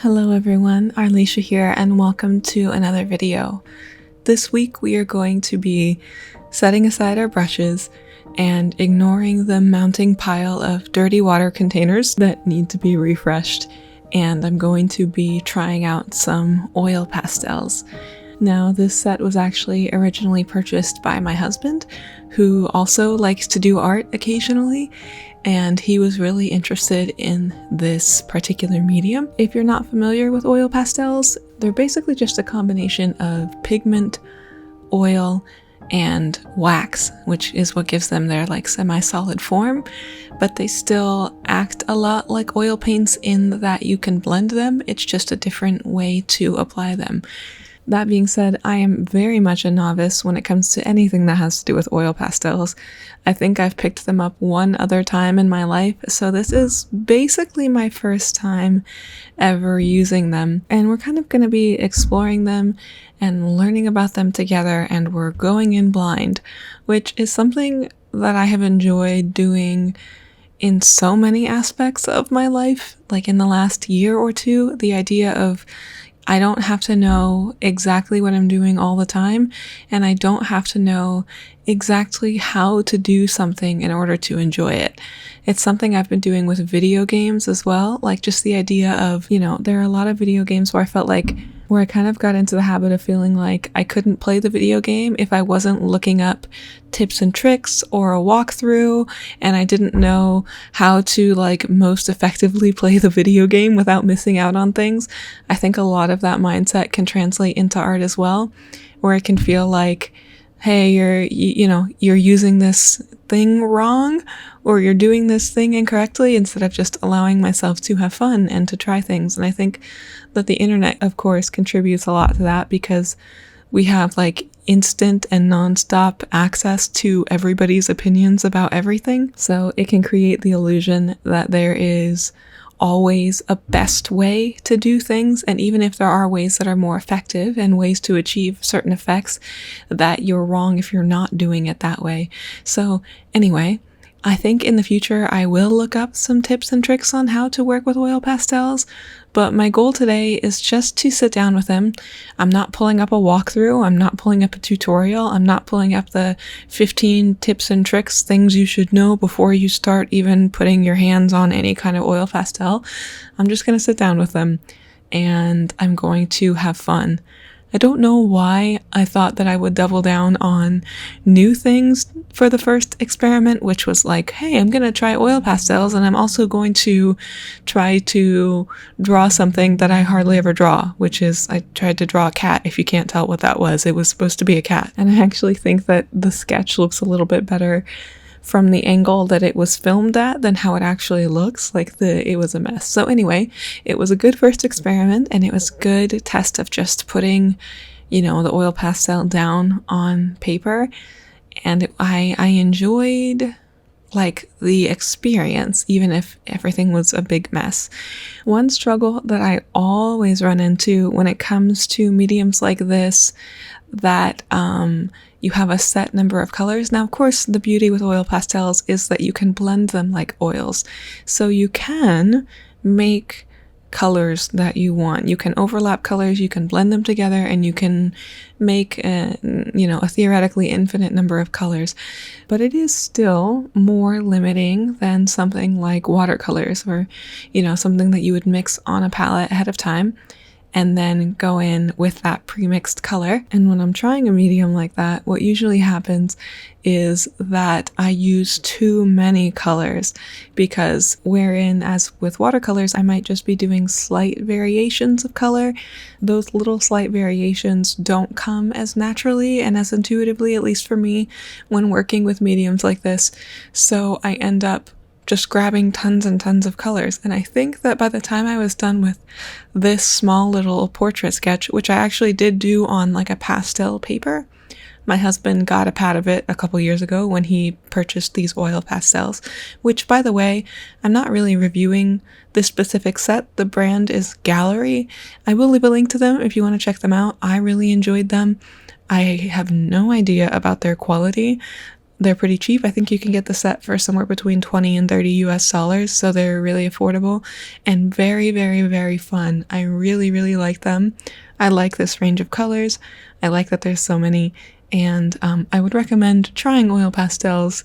Hello everyone, Arlisha here and welcome to another video. This week we are going to be setting aside our brushes and ignoring the mounting pile of dirty water containers that need to be refreshed, and I'm going to be trying out some oil pastels. Now, this set was actually originally purchased by my husband, who also likes to do art occasionally, and he was really interested in this particular medium. If you're not familiar with oil pastels, they're basically just a combination of pigment, oil, and wax, which is what gives them their semi-solid form, but they still act a lot like oil paints in that you can blend them. It's just a different way to apply them. That being said, I am very much a novice when it comes to anything that has to do with oil pastels. I think I've picked them up one other time in my life, so this is basically my first time ever using them. And we're kind of going to be exploring them and learning about them together, and we're going in blind, which is something that I have enjoyed doing in so many aspects of my life. Like in the last year or two, the idea of I don't have to know exactly what I'm doing all the time, and I don't have to know exactly how to do something in order to enjoy it. It's something I've been doing with video games as well, like just the idea of, there are a lot of video games where I kind of got into the habit of feeling like I couldn't play the video game if I wasn't looking up tips and tricks or a walkthrough, and I didn't know how to most effectively play the video game without missing out on things. I think a lot of that mindset can translate into art as well, where it can feel like, hey, you're using this thing wrong, or you're doing this thing incorrectly, instead of just allowing myself to have fun and to try things. And I think that the internet, of course, contributes a lot to that, because we have instant and nonstop access to everybody's opinions about everything. So it can create the illusion that there is always a best way to do things, and even if there are ways that are more effective and ways to achieve certain effects, that you're wrong if you're not doing it that way. So anyway, I think in the future I will look up some tips and tricks on how to work with oil pastels, but my goal today is just to sit down with them. I'm not pulling up a walkthrough, I'm not pulling up a tutorial, I'm not pulling up the 15 tips and tricks, things you should know before you start even putting your hands on any kind of oil pastel. I'm just going to sit down with them, and I'm going to have fun. I don't know why I thought that I would double down on new things for the first experiment, which was hey, I'm going to try oil pastels, and I'm also going to try to draw something that I hardly ever draw, which is I tried to draw a cat. If you can't tell what that was, it was supposed to be a cat. And I actually think that the sketch looks a little bit better from the angle that it was filmed at than how it actually looks. It was a mess. So anyway, it was a good first experiment, and it was a good test of just putting, the oil pastel down on paper. And I enjoyed the experience, even if everything was a big mess. One struggle that I always run into when it comes to mediums like this, that you have a set number of colors. Now, of course, the beauty with oil pastels is that you can blend them like oils. So you can make colors that you want. You can overlap colors, you can blend them together, and you can make a theoretically infinite number of colors. But it is still more limiting than something like watercolors, or something that you would mix on a palette ahead of time and then go in with that pre-mixed color. And when I'm trying a medium like that, what usually happens is that I use too many colors, because wherein, as with watercolors, I might just be doing slight variations of color, those little slight variations don't come as naturally and as intuitively, at least for me, when working with mediums like this. So I end up just grabbing tons and tons of colors. And I think that by the time I was done with this small little portrait sketch, which I actually did do on a pastel paper, my husband got a pad of it a couple years ago when he purchased these oil pastels, which, by the way, I'm not really reviewing this specific set. The brand is Gallery. I will leave a link to them if you want to check them out. I really enjoyed them. I have no idea about their quality. they're pretty cheap. I think you can get the set for somewhere between 20 and 30 US dollars, so they're really affordable and very, very, very fun. I really, really like them. I like this range of colors. I like that there's so many, and I would recommend trying oil pastels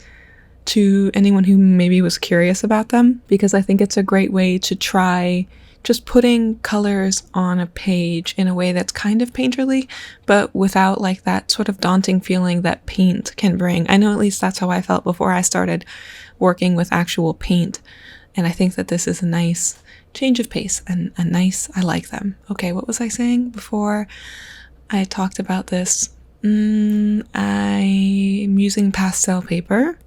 to anyone who maybe was curious about them, because I think it's a great way to try just putting colors on a page in a way that's kind of painterly, but without like that sort of daunting feeling that paint can bring. I know at least that's how I felt before I started working with actual paint, and I think that this is a nice change of pace and I like them. Okay, what was I saying before I talked about this? I'm using pastel paper,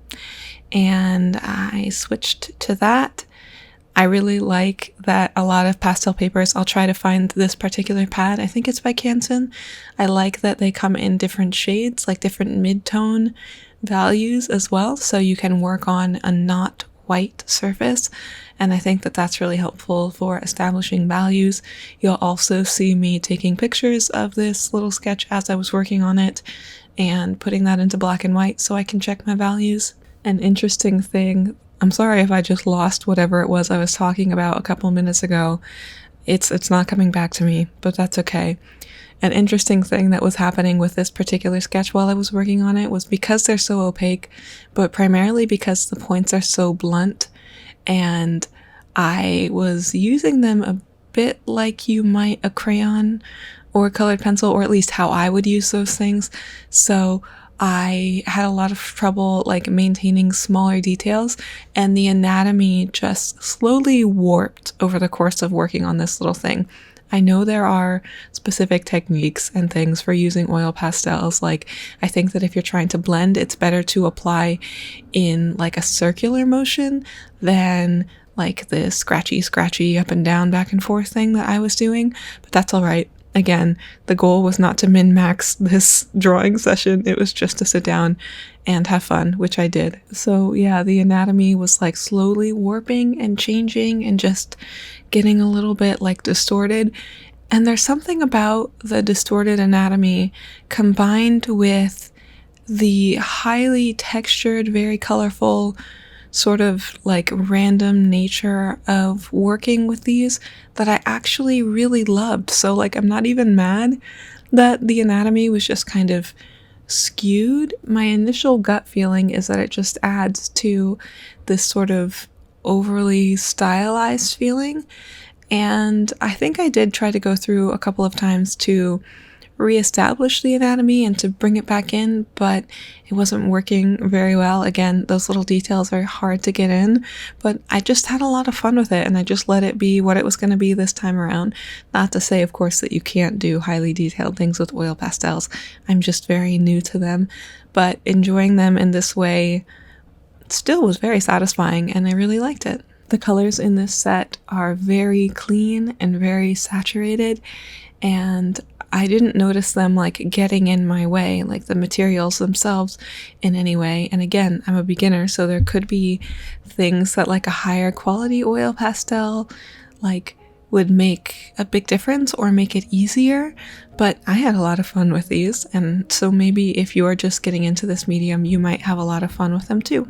and I switched to that. I really like that a lot of pastel papers, I'll try to find this particular pad. I think it's by Canson. I like that they come in different shades, like different mid-tone values as well, so you can work on a not white surface, and I think that that's really helpful for establishing values. You'll also see me taking pictures of this little sketch as I was working on it and putting that into black and white so I can check my values. An interesting thing, I'm sorry if I just lost whatever it was I was talking about a couple minutes ago. It's not coming back to me, but that's okay. An interesting thing that was happening with this particular sketch while I was working on it was because they're so opaque, but primarily because the points are so blunt, and I was using them a bit like you might a crayon or a colored pencil, or at least how I would use those things. So I had a lot of trouble like maintaining smaller details, and the anatomy just slowly warped over the course of working on this little thing. I know there are specific techniques and things for using oil pastels. Like, I think that if you're trying to blend, it's better to apply in like a circular motion than like the scratchy up and down, back and forth thing that I was doing, but that's all right. Again, the goal was not to min-max this drawing session. It was just to sit down and have fun, which I did. So yeah, the anatomy was like slowly warping and changing and just getting a little bit like distorted. And there's something about the distorted anatomy combined with the highly textured, very colorful, sort of like random nature of working with these that I actually really loved. So like, I'm not even mad that the anatomy was just kind of skewed. My initial gut feeling is that it just adds to this sort of overly stylized feeling. And I think I did try to go through a couple of times to reestablish the anatomy and to bring it back in, but it wasn't working very well. Again, those little details are hard to get in, but I just had a lot of fun with it, and I just let it be what it was going to be this time around. Not to say, of course, that you can't do highly detailed things with oil pastels. I'm just very new to them, but enjoying them in this way still was very satisfying, and I really liked it. The colors in this set are very clean and very saturated, and I didn't notice them like getting in my way, like the materials themselves in any way. And again, I'm a beginner, so there could be things that like a higher quality oil pastel like would make a big difference or make it easier, but I had a lot of fun with these, and so maybe if you're just getting into this medium, you might have a lot of fun with them too.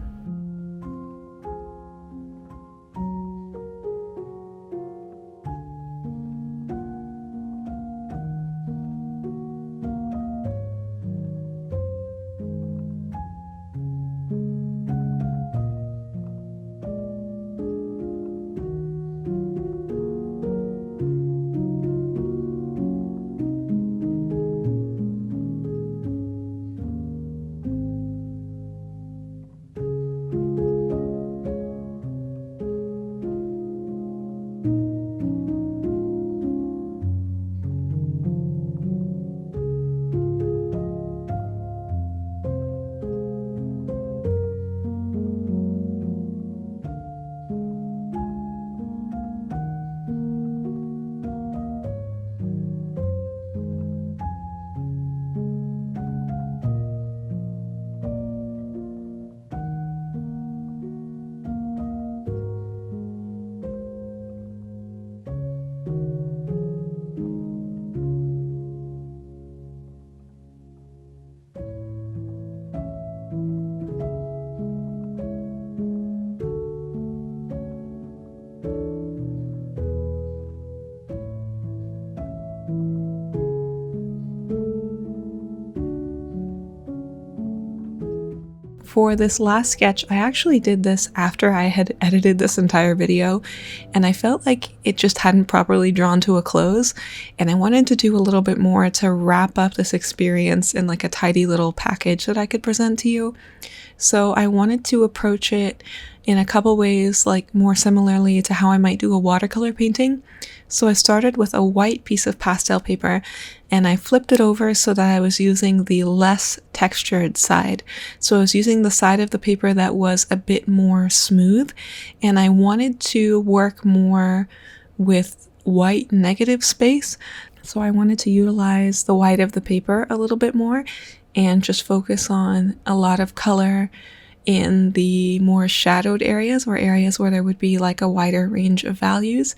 For this last sketch, I actually did this after I had edited this entire video, and I felt like it just hadn't properly drawn to a close, and I wanted to do a little bit more to wrap up this experience in like a tidy little package that I could present to you. So I wanted to approach it in a couple ways, like more similarly to how I might do a watercolor painting. So I started with a white piece of pastel paper and I flipped it over so that I was using the less textured side. So I was using the side of the paper that was a bit more smooth, and I wanted to work more with white negative space. So I wanted to utilize the white of the paper a little bit more and just focus on a lot of color in the more shadowed areas, or areas where there would be like a wider range of values.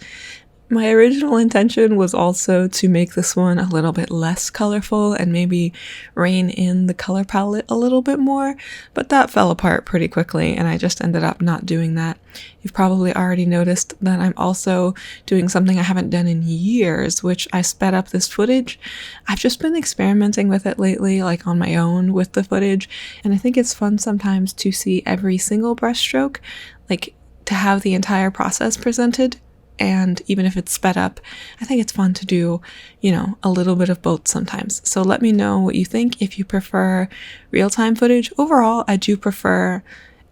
My original intention was also to make this one a little bit less colorful and maybe rein in the color palette a little bit more, but that fell apart pretty quickly and I just ended up not doing that. You've probably already noticed that I'm also doing something I haven't done in years, which I sped up this footage. I've just been experimenting with it lately, like on my own with the footage, and I think it's fun sometimes to see every single brush stroke, like to have the entire process presented. And even if it's sped up, I think it's fun to do, a little bit of both sometimes. So let me know what you think if you prefer real-time footage. Overall, I do prefer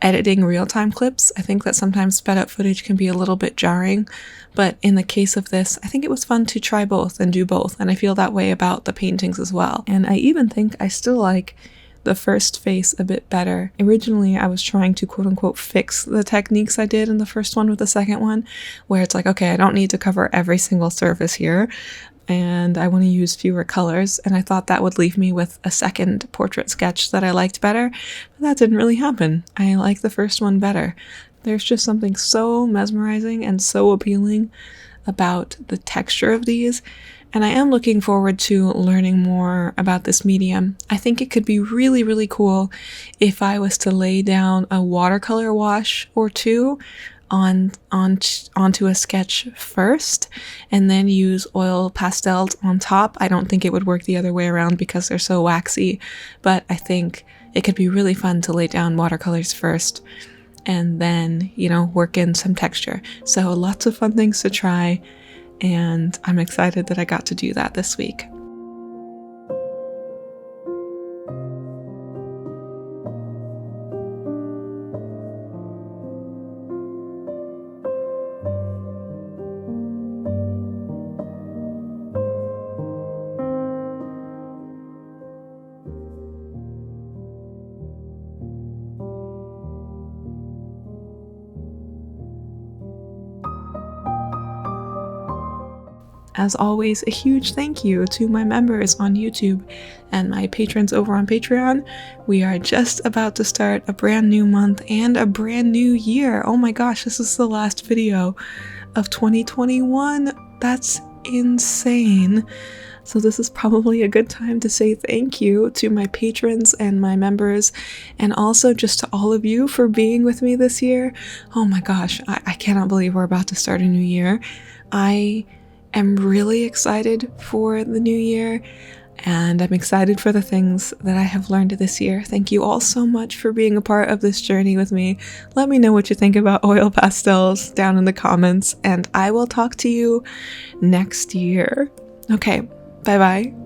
editing real-time clips. I think that sometimes sped up footage can be a little bit jarring, but in the case of this, I think it was fun to try both and do both. And I feel that way about the paintings as well. And I even think I still like the first face a bit better. Originally, I was trying to quote unquote fix the techniques I did in the first one with the second one, where it's like, okay, I don't need to cover every single surface here, and I want to use fewer colors, and I thought that would leave me with a second portrait sketch that I liked better, but that didn't really happen. I like the first one better. There's just something so mesmerizing and so appealing about the texture of these, and I am looking forward to learning more about this medium. I think it could be really, really cool if I was to lay down a watercolor wash or two onto a sketch first and then use oil pastels on top. I don't think it would work the other way around because they're so waxy, but I think it could be really fun to lay down watercolors first and then, work in some texture. So lots of fun things to try, and I'm excited that I got to do that this week. As always, a huge thank you to my members on YouTube and my patrons over on Patreon. We are just about to start a brand new month and a brand new year. Oh my gosh, this is the last video of 2021. That's insane. So this is probably a good time to say thank you to my patrons and my members, and also just to all of you for being with me this year. Oh my gosh, I cannot believe we're about to start a new year. I am really excited for the new year, and I'm excited for the things that I have learned this year. Thank you all so much for being a part of this journey with me. Let me know what you think about oil pastels down in the comments, and I will talk to you next year. Okay, bye bye.